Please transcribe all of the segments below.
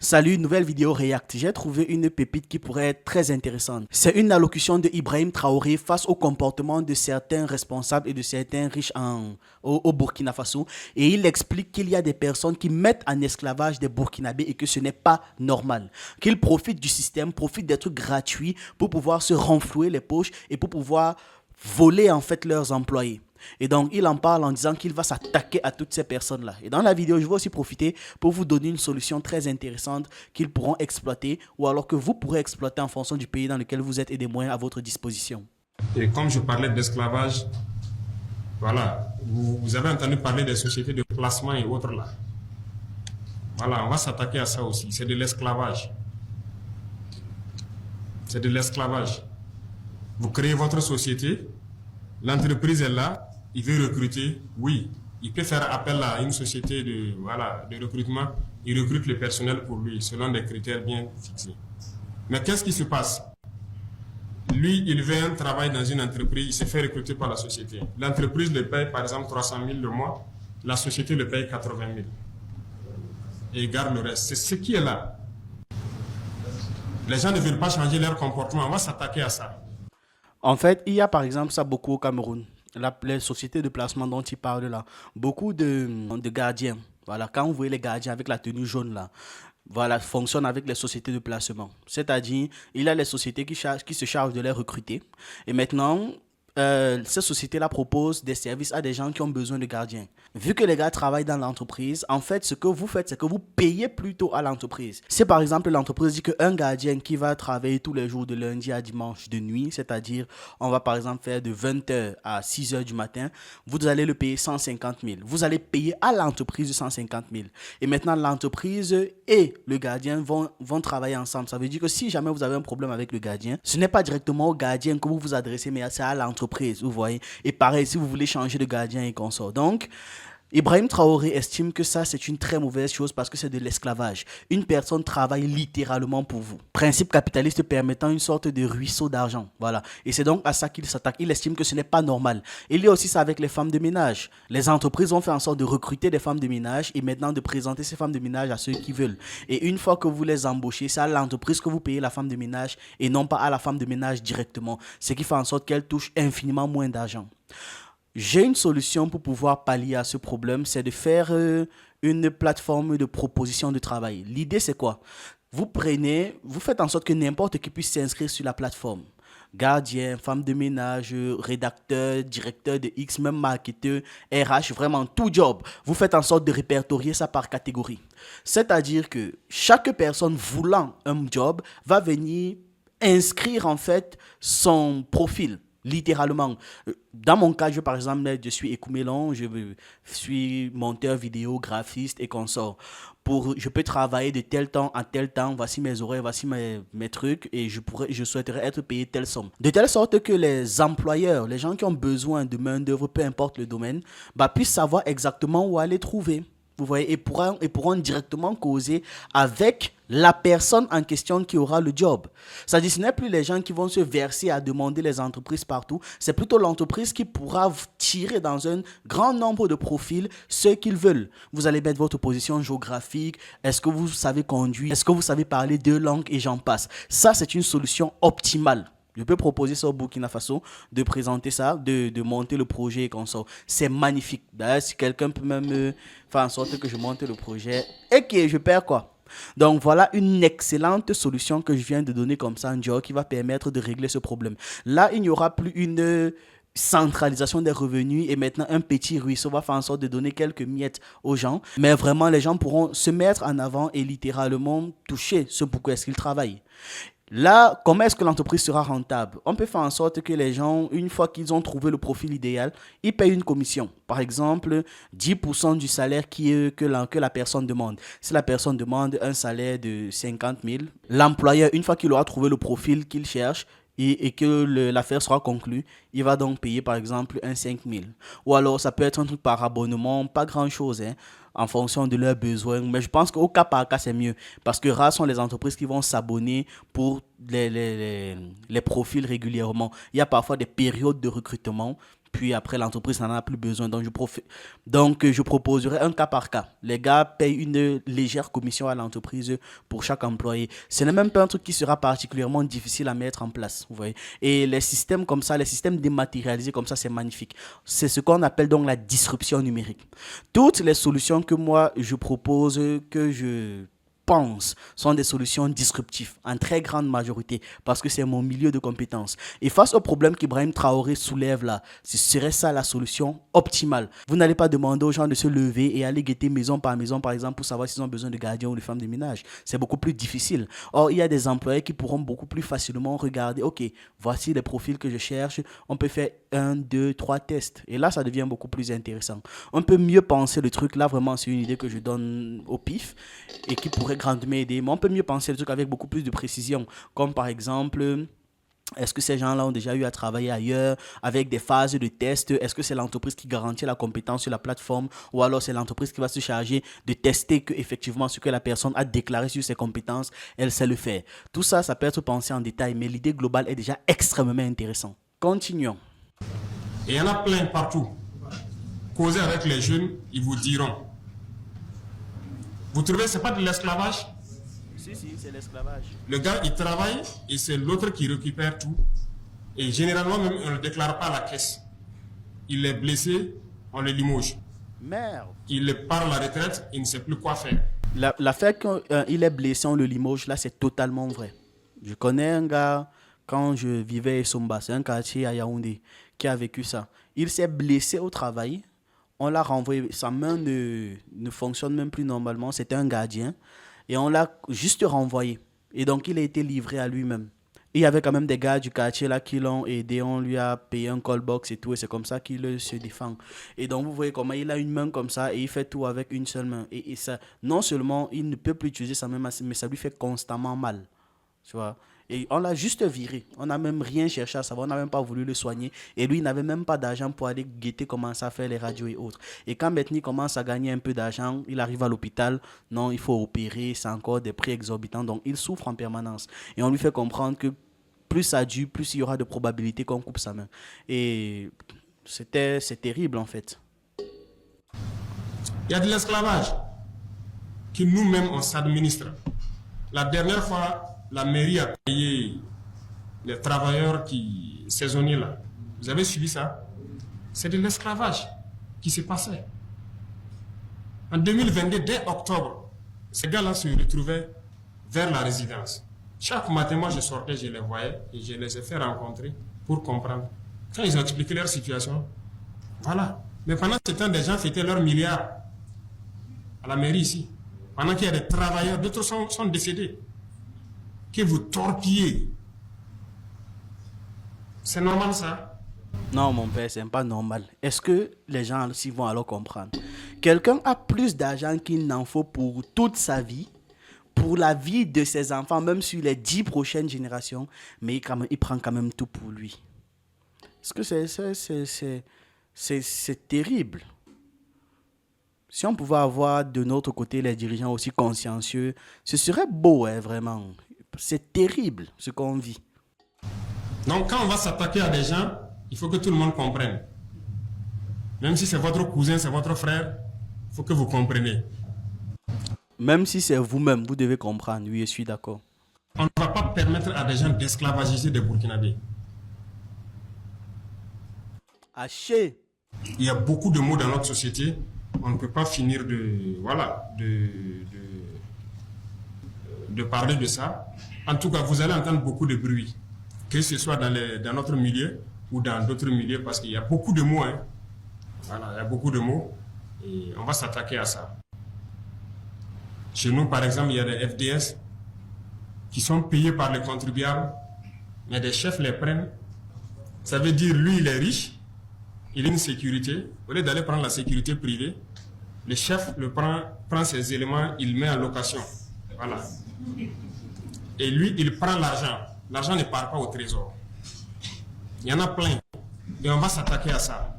Salut, nouvelle vidéo React. J'ai trouvé une pépite qui pourrait être très intéressante. C'est une allocution de Ibrahim Traoré face au comportement de certains responsables et de certains riches au Burkina Faso. Et il explique qu'il y a des personnes qui mettent en esclavage des Burkinabés et que ce n'est pas normal. Qu'ils profitent du système, profitent des trucs gratuits pour pouvoir se renflouer les poches et pour pouvoir voler en fait leurs employés. Et donc, il en parle en disant qu'il va s'attaquer à toutes ces personnes-là. Et dans la vidéo, je vais aussi profiter pour vous donner une solution très intéressante qu'ils pourront exploiter ou alors que vous pourrez exploiter en fonction du pays dans lequel vous êtes et des moyens à votre disposition. Et comme je parlais d'esclavage, voilà, vous avez entendu parler des sociétés de placement et autres là. Voilà, on va s'attaquer à ça aussi. C'est de l'esclavage. C'est de l'esclavage. Vous créez votre société, l'entreprise est là, il veut recruter, oui. Il peut faire appel à une société de recrutement, il recrute le personnel pour lui, selon des critères bien fixés. Mais qu'est-ce qui se passe? Lui, il veut un travail dans une entreprise, il se fait recruter par la société. L'entreprise le paye par exemple 300 000 le mois, la société le paye 80 000. Et il garde le reste. C'est ce qui est là. Les gens ne veulent pas changer leur comportement, on va s'attaquer à ça. En fait, il y a par exemple ça beaucoup au Cameroun. Les sociétés de placement dont il parle là. Beaucoup de gardiens. Voilà, quand vous voyez les gardiens avec la tenue jaune là, voilà, fonctionnent avec les sociétés de placement. C'est-à-dire, il y a les sociétés qui se chargent de les recruter. Et maintenant, ces sociétés-là proposent des services à des gens qui ont besoin de gardiens. Vu que les gars travaillent dans l'entreprise, en fait, ce que vous faites, c'est que vous payez plutôt à l'entreprise. Si par exemple l'entreprise dit qu'un gardien qui va travailler tous les jours de lundi à dimanche de nuit, c'est-à-dire on va par exemple faire de 20h à 6h du matin, vous allez le payer 150 000. Vous allez payer à l'entreprise 150 000. Et maintenant, l'entreprise et le gardien vont travailler ensemble. Ça veut dire que si jamais vous avez un problème avec le gardien, ce n'est pas directement au gardien que vous vous adressez, mais c'est à l'entreprise. Vous voyez. Et pareil, si vous voulez changer de gardien et consort. Donc, Ibrahim Traoré estime que ça, c'est une très mauvaise chose parce que c'est de l'esclavage. Une personne travaille littéralement pour vous. Principe capitaliste permettant une sorte de ruisseau d'argent. Voilà. Et c'est donc à ça qu'il s'attaque. Il estime que ce n'est pas normal. Il y a aussi ça avec les femmes de ménage. Les entreprises ont fait en sorte de recruter des femmes de ménage et maintenant de présenter ces femmes de ménage à ceux qui veulent. Et une fois que vous les embauchez, c'est à l'entreprise que vous payez la femme de ménage et non pas à la femme de ménage directement. Ce qui fait en sorte qu'elle touche infiniment moins d'argent. J'ai une solution pour pouvoir pallier à ce problème, c'est de faire une plateforme de proposition de travail. L'idée, c'est quoi? Vous faites en sorte que n'importe qui puisse s'inscrire sur la plateforme. Gardien, femme de ménage, rédacteur, directeur de X, même marketeur, RH, vraiment tout job. Vous faites en sorte de répertorier ça par catégorie. C'est-à-dire que chaque personne voulant un job va venir inscrire en fait son profil. Littéralement. Dans mon cas, par exemple, je suis Ekoumélan, je suis monteur vidéo, graphiste et consort. Je peux travailler de tel temps à tel temps, voici mes horaires, voici mes trucs et je souhaiterais être payé telle somme. De telle sorte que les employeurs, les gens qui ont besoin de main-d'œuvre, peu importe le domaine, puissent savoir exactement où aller trouver. Vous voyez, et pourront directement causer avec la personne en question qui aura le job. C'est-à-dire, ce n'est plus les gens qui vont se verser à demander les entreprises partout, c'est plutôt l'entreprise qui pourra tirer dans un grand nombre de profils ce qu'ils veulent. Vous allez mettre votre position géographique, est-ce que vous savez conduire, est-ce que vous savez parler deux langues et j'en passe. Ça, c'est une solution optimale. Je peux proposer ça au Burkina Faso, de présenter ça, de monter le projet et qu'on sort. C'est magnifique. D'ailleurs, si quelqu'un peut même faire en sorte que je monte le projet et que je perds quoi. Donc voilà une excellente solution que je viens de donner comme ça en job qui va permettre de régler ce problème. Là, il n'y aura plus une centralisation des revenus et maintenant un petit ruisseau va faire en sorte de donner quelques miettes aux gens. Mais vraiment, les gens pourront se mettre en avant et littéralement toucher ce pourquoi est-ce qu'ils travaillent. Là, comment est-ce que l'entreprise sera rentable? On peut faire en sorte que les gens, une fois qu'ils ont trouvé le profil idéal, ils payent une commission. Par exemple, 10% du salaire que la personne demande. Si la personne demande un salaire de 50 000, l'employeur, une fois qu'il aura trouvé le profil qu'il cherche, et que l'affaire sera conclue, il va donc payer par exemple un 5 000. Ou alors ça peut être un truc par abonnement, pas grand chose, hein, en fonction de leurs besoins. Mais je pense qu'au cas par cas, c'est mieux. Parce que rares sont les entreprises qui vont s'abonner pour les profils régulièrement. Il y a parfois des périodes de recrutement. Puis après, l'entreprise n'en a plus besoin. Donc, je proposerai un cas par cas. Les gars payent une légère commission à l'entreprise pour chaque employé. Ce n'est même pas un truc qui sera particulièrement difficile à mettre en place. Vous voyez. Et les systèmes comme ça, les systèmes dématérialisés comme ça, c'est magnifique. C'est ce qu'on appelle donc la disruption numérique. Toutes les solutions que moi, je propose, que je pense sont des solutions disruptives en très grande majorité parce que c'est mon milieu de compétences. Et face au problème qu'Ibrahim Traoré soulève là, ce serait ça la solution optimale. Vous n'allez pas demander aux gens de se lever et aller guetter maison par maison par exemple pour savoir s'ils ont besoin de gardiens ou de femmes de ménage. C'est beaucoup plus difficile. Or, il y a des employés qui pourront beaucoup plus facilement regarder, ok, voici les profils que je cherche, on peut faire 1, 2, 3 tests. Et là, ça devient beaucoup plus intéressant. On peut mieux penser le truc. Là, vraiment, c'est une idée que je donne au pif et qui pourrait grandement aider. Mais on peut mieux penser le truc avec beaucoup plus de précision. Comme par exemple, est-ce que ces gens-là ont déjà eu à travailler ailleurs avec des phases de test? Est-ce que c'est l'entreprise qui garantit la compétence sur la plateforme ou alors c'est l'entreprise qui va se charger de tester que effectivement ce que la personne a déclaré sur ses compétences, elle sait le faire. Tout ça, ça peut être pensé en détail, mais l'idée globale est déjà extrêmement intéressante. Continuons. Et il y en a plein partout. Causez avec les jeunes, ils vous diront. Vous trouvez que ce n'est pas de l'esclavage? Si, c'est l'esclavage. Le gars, il travaille et c'est l'autre qui récupère tout. Et généralement, même, on ne le déclare pas à la caisse. Il est blessé, on le limoge. Merde. Il part à la retraite, il ne sait plus quoi faire. L'affaire qu'il est blessé, on le limoge, là, c'est totalement vrai. Je connais un gars, quand je vivais à Somba, c'est un quartier à Yaoundé, qui a vécu ça. Il s'est blessé au travail, on l'a renvoyé, sa main ne fonctionne même plus normalement, c'était un gardien, et on l'a juste renvoyé. Et donc, il a été livré à lui-même. Il y avait quand même des gars du quartier là qui l'ont aidé, on lui a payé un call box et tout, et c'est comme ça qu'il se défend. Et donc, vous voyez comment il a une main comme ça et il fait tout avec une seule main. Et ça, non seulement il ne peut plus utiliser sa main, mais ça lui fait constamment mal. Tu vois? Et on l'a juste viré. On n'a même rien cherché à savoir. On n'a même pas voulu le soigner. Et lui, il n'avait même pas d'argent pour aller guetter comment ça fait les radios et autres. Et quand maintenant il commence à gagner un peu d'argent, il arrive à l'hôpital. Non, il faut opérer. C'est encore des prix exorbitants. Donc, il souffre en permanence. Et on lui fait comprendre que plus ça dure, plus il y aura de probabilités qu'on coupe sa main. Et c'est terrible, en fait. Il y a de l'esclavage que nous-mêmes, on s'administre. La dernière fois, la mairie a payé les travailleurs saisonniers là. Vous avez suivi ça? C'est de l'esclavage qui s'est passé. En 2022, dès octobre, ces gars-là se retrouvaient vers la résidence. Chaque matin, moi, je sortais, je les voyais et je les ai fait rencontrer pour comprendre. Quand ils ont expliqué leur situation, voilà. Mais pendant ce temps, des gens fêtaient leurs milliards à la mairie ici. Pendant qu'il y a des travailleurs, d'autres sont décédés. Que vous torpillez. C'est normal ça? Non, mon père, c'est pas normal. Est-ce que les gens aussi vont alors comprendre? Quelqu'un a plus d'argent qu'il n'en faut pour toute sa vie, pour la vie de ses enfants, même sur les 10 prochaines générations, mais il prend quand même tout pour lui. Est-ce que c'est terrible? Si on pouvait avoir de notre côté les dirigeants aussi consciencieux, ce serait beau, hein, vraiment. C'est terrible ce qu'on vit. Donc quand on va s'attaquer à des gens, il faut que tout le monde comprenne. Même si c'est votre cousin, c'est votre frère, il faut que vous compreniez. Même si c'est vous-même, vous devez comprendre. Oui, je suis d'accord. On ne va pas permettre à des gens d'esclavagiser des Burkinabés. Haché. Il y a beaucoup de mots dans notre société. On ne peut pas finir de parler de ça. En tout cas, vous allez entendre beaucoup de bruit, que ce soit dans notre milieu ou dans d'autres milieux, parce qu'il y a beaucoup de mots. Hein. Voilà, il y a beaucoup de mots et on va s'attaquer à ça. Chez nous, par exemple, il y a des FDS qui sont payés par les contribuables, mais des chefs les prennent. Ça veut dire, lui, il est riche, il a une sécurité. Au lieu d'aller prendre la sécurité privée, le chef prend ses éléments, il met en location. Voilà. Et lui, il prend l'argent. L'argent ne part pas au trésor. Il y en a plein. Et on va s'attaquer à ça.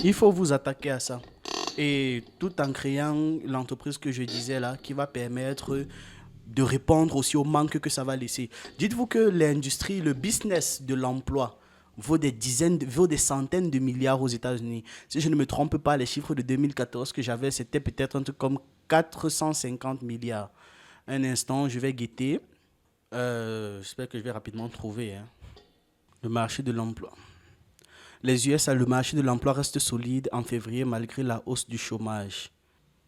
Il faut vous attaquer à ça. Et tout en créant l'entreprise que je disais là, qui va permettre de répondre aussi au manque que ça va laisser. Dites-vous que l'industrie, le business de l'emploi vaut des centaines de milliards aux États-Unis. Si je ne me trompe pas, les chiffres de 2014 que j'avais, c'était peut-être un truc comme 450 milliards. Un instant, je vais guetter. J'espère que je vais rapidement trouver, hein. Le marché de l'emploi. Les USA, le marché de l'emploi reste solide en février malgré la hausse du chômage.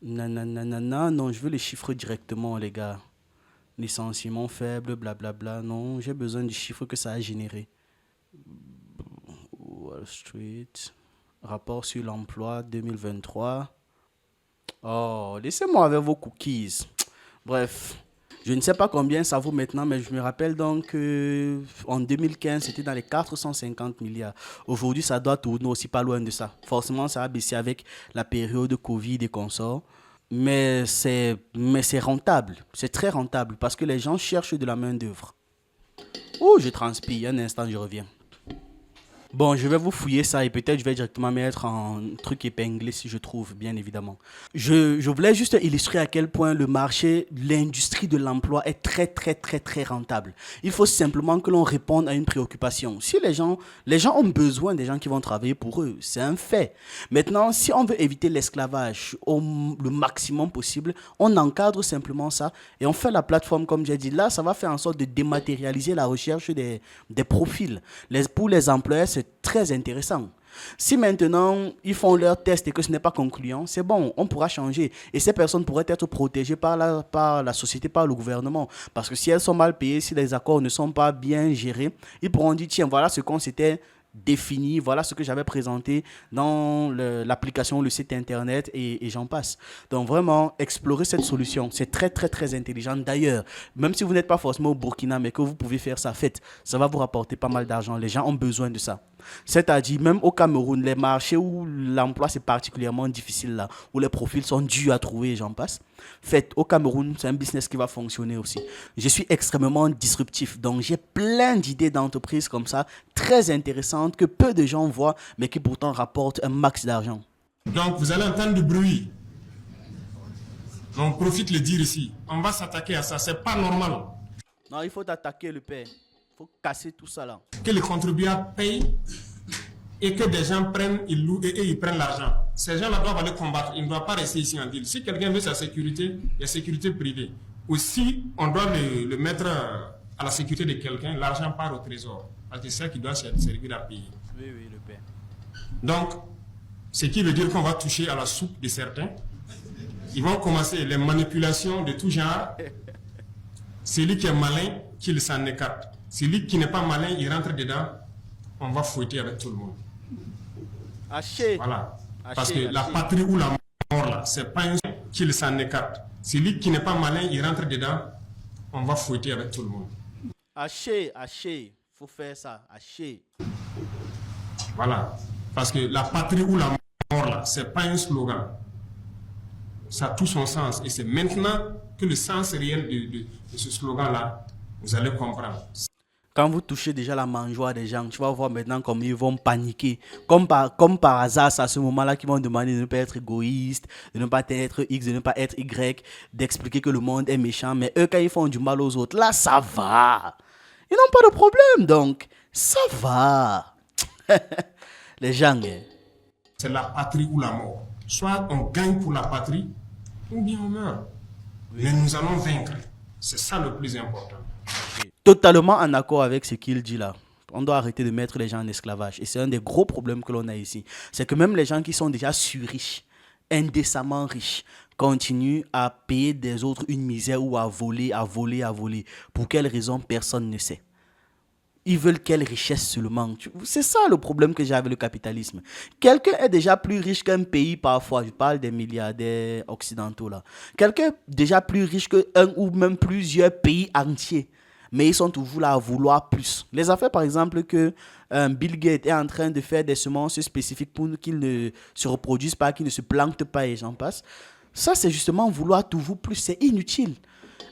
Nanana, non, je veux les chiffres directement, les gars. Licenciement faible, blablabla. Non, j'ai besoin du chiffre que ça a généré. Wall Street. Rapport sur l'emploi 2023. Oh, laissez-moi avec vos cookies. Bref, je ne sais pas combien ça vaut maintenant, mais je me rappelle donc qu'en 2015, c'était dans les 450 milliards. Aujourd'hui, ça doit tourner aussi pas loin de ça. Forcément, ça a baissé avec la période de Covid et consorts. Mais c'est rentable. C'est très rentable parce que les gens cherchent de la main-d'œuvre. Oh, je transpire. Un instant, je reviens. Bon, je vais vous fouiller ça et peut-être je vais directement mettre en truc épinglé si je trouve, bien évidemment. Je voulais juste illustrer à quel point le marché, l'industrie de l'emploi est très, très, très, très rentable. Il faut simplement que l'on réponde à une préoccupation. Si les gens ont besoin des gens qui vont travailler pour eux, c'est un fait. Maintenant, si on veut éviter l'esclavage le maximum possible, on encadre simplement ça et on fait la plateforme comme j'ai dit. Là, ça va faire en sorte de dématérialiser la recherche des profils. Pour les employeurs, c'est très intéressant. Si maintenant ils font leur test et que ce n'est pas concluant, c'est bon, on pourra changer. Et ces personnes pourraient être protégées par la société, par le gouvernement. Parce que si elles sont mal payées, si les accords ne sont pas bien gérés, ils pourront dire, tiens, voilà ce qu'on s'était défini, voilà ce que j'avais présenté dans l'application, le site internet et j'en passe. Donc vraiment, explorer cette solution, c'est très très très intelligent. D'ailleurs, même si vous n'êtes pas forcément au Burkina, mais que vous pouvez faire ça, faites. Ça va vous rapporter pas mal d'argent. Les gens ont besoin de ça. C'est-à-dire, même au Cameroun, les marchés où l'emploi c'est particulièrement difficile là, où les profils sont durs à trouver et j'en passe. Faites, au Cameroun, c'est un business qui va fonctionner aussi. Je suis extrêmement disruptif, donc j'ai plein d'idées d'entreprises comme ça, très intéressantes, que peu de gens voient, mais qui pourtant rapportent un max d'argent. Donc, vous allez entendre du bruit. On profite de le dire ici. On va s'attaquer à ça. C'est pas normal. Non, il faut attaquer le père. Il faut casser tout ça là. Que les contribuables payent et que des gens prennent, ils louent et ils prennent l'argent. Ces gens-là doivent aller combattre. Ils ne doivent pas rester ici en ville. Si quelqu'un veut sa sécurité, il y a sécurité privée. Ou si on doit le mettre à la sécurité de quelqu'un, l'argent part au trésor. Parce que c'est ça qui doit servir à payer. Oui, oui, le père. Donc, ce qui veut dire qu'on va toucher à la soupe de certains. Ils vont commencer les manipulations de tout genre. Celui qui est malin, qu'il s'en écarte. Celui qui n'est pas malin, il rentre dedans. On va fouetter avec tout le monde. Haché. Voilà. Haché, Parce que haché. la patrie ou la mort, là, c'est pas un qu'il s'en écarte. Celui qui n'est pas malin, il rentre dedans. On va fouetter avec tout le monde. Haché, haché. Faut faire ça. Haché. Voilà. Parce que la patrie ou la mort, là, c'est pas un slogan. Ça a tout son sens. Et c'est maintenant que le sens réel de ce slogan-là, vous allez comprendre. Quand vous touchez déjà la mangeoire des gens, tu vas voir maintenant comme ils vont paniquer. Comme par hasard, c'est à ce moment-là qu'ils vont demander de ne pas être égoïste, de ne pas être X, de ne pas être Y, d'expliquer que le monde est méchant. Mais eux, quand ils font du mal aux autres, là, ça va. Ils n'ont pas de problème, donc ça va. Les gens, hein. C'est la patrie ou la mort. Soit on gagne pour la patrie, ou bien on meurt. Mais nous allons vaincre. C'est ça le plus important. Totalement en accord avec ce qu'il dit là. On doit arrêter de mettre les gens en esclavage. Et c'est un des gros problèmes que l'on a ici. C'est que même les gens qui sont déjà sur-riches, indécemment riches, continuent à payer des autres une misère ou à voler, à voler, à voler. Pour quelle raison, personne ne sait. Ils veulent quelle richesse seulement. C'est ça le problème que j'ai avec le capitalisme. Quelqu'un est déjà plus riche qu'un pays parfois. Je parle des milliardaires occidentaux là. Quelqu'un est déjà plus riche qu'un ou même plusieurs pays entiers. Mais ils sont toujours là à vouloir plus. Les affaires par exemple que Bill Gates est en train de faire des semences spécifiques pour qu'ils ne se reproduisent pas, qu'ils ne se plantent pas et j'en passe. Ça c'est justement vouloir toujours plus. C'est inutile.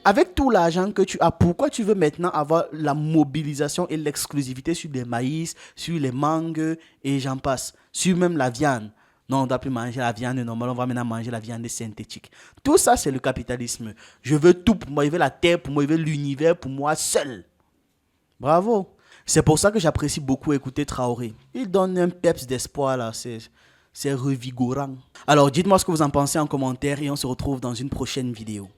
Avec tout l'argent que tu as, pourquoi tu veux maintenant avoir la mobilisation et l'exclusivité sur les maïs, sur les mangues et j'en passe, sur même la viande? Non, on ne doit plus manger la viande normale, on va maintenant manger la viande synthétique. Tout ça, c'est le capitalisme. Je veux tout pour moi, je veux la terre pour moi, je veux l'univers pour moi seul. Bravo. C'est pour ça que j'apprécie beaucoup écouter Traoré. Il donne un peps d'espoir là, c'est revigorant. Alors dites-moi ce que vous en pensez en commentaire et on se retrouve dans une prochaine vidéo.